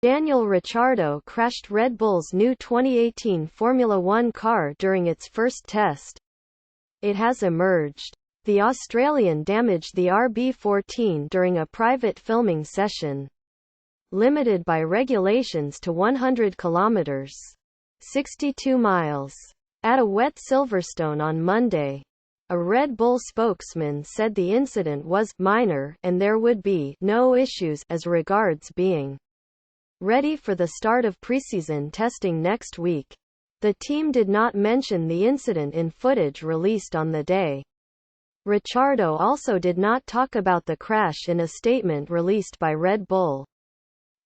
Daniel Ricciardo crashed Red Bull's new 2018 Formula One car during its first test. It has emerged. The Australian damaged the RB14 during a private filming session. Limited by regulations to 100 kilometers (62 miles) at a wet Silverstone on Monday. A Red Bull spokesman said the incident was minor and there would be no issues as regards being ready for the start of preseason testing next week. The team did not mention the incident in footage released on the day. Ricciardo also did not talk about the crash in a statement released by Red Bull.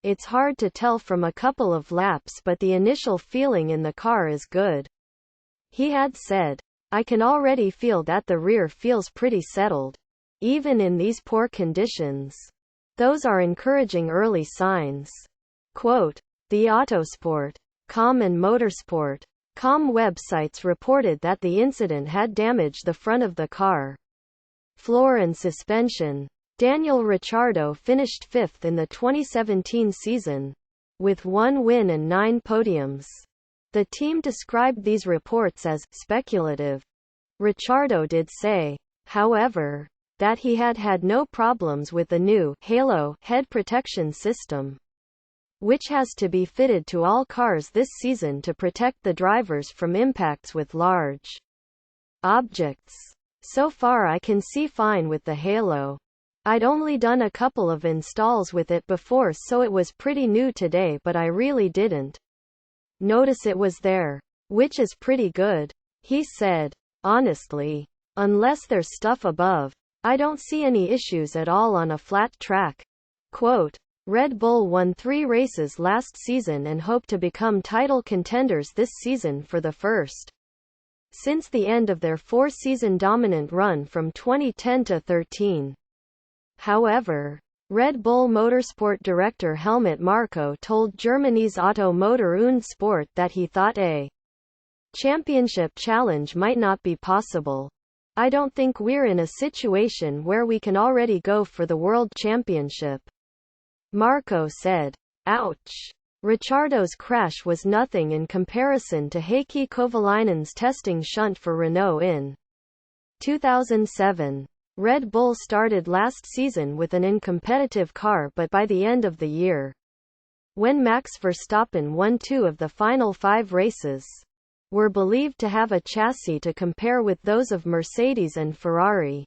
It's hard to tell from a couple of laps, but the initial feeling in the car is good, he had said. I can already feel that the rear feels pretty settled, even in these poor conditions. Those are encouraging early signs. Quote, the Autosport.com and Motorsport.com websites reported that the incident had damaged the front of the car floor and suspension. Daniel Ricciardo finished fifth in the 2017 season, with 1 win and 9 podiums. The team described these reports as speculative. Ricciardo did say, however, that he had had no problems with the new Halo head protection system, which has to be fitted to all cars this season to protect the drivers from impacts with large objects. So far I can see fine with the Halo. I'd only done a couple of installs with it before, so it was pretty new today, but I really didn't notice it was there, which is pretty good, he said. Honestly, unless there's stuff above, I don't see any issues at all on a flat track. Quote, Red Bull won 3 races last season and hope to become title contenders this season for the first since the end of their 4-season dominant run from 2010 to 13. However, Red Bull Motorsport director Helmut Marko told Germany's Auto Motor und Sport that he thought a championship challenge might not be possible. I don't think we're in a situation where we can already go for the World Championship, Marko said. Ouch. Ricciardo's crash was nothing in comparison to Heikki Kovalainen's testing shunt for Renault in 2007. Red Bull started last season with an uncompetitive car, but by the end of the year, when Max Verstappen won 2 of the final 5 races, were believed to have a chassis to compare with those of Mercedes and Ferrari.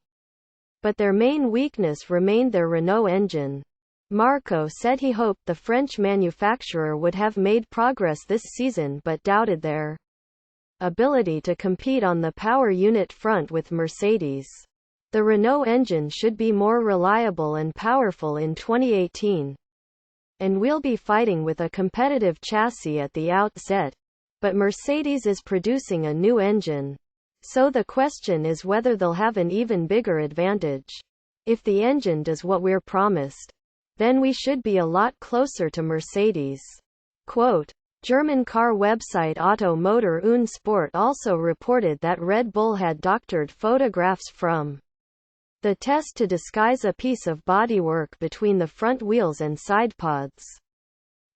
But their main weakness remained their Renault engine. Marko said he hoped the French manufacturer would have made progress this season but doubted their ability to compete on the power unit front with Mercedes. The Renault engine should be more reliable and powerful in 2018. And we'll be fighting with a competitive chassis at the outset. But Mercedes is producing a new engine. So the question is whether they'll have an even bigger advantage. If the engine does what we're promised, then we should be a lot closer to Mercedes. Quote, German car website Auto Motor und Sport also reported that Red Bull had doctored photographs from the test to disguise a piece of bodywork between the front wheels and sidepods.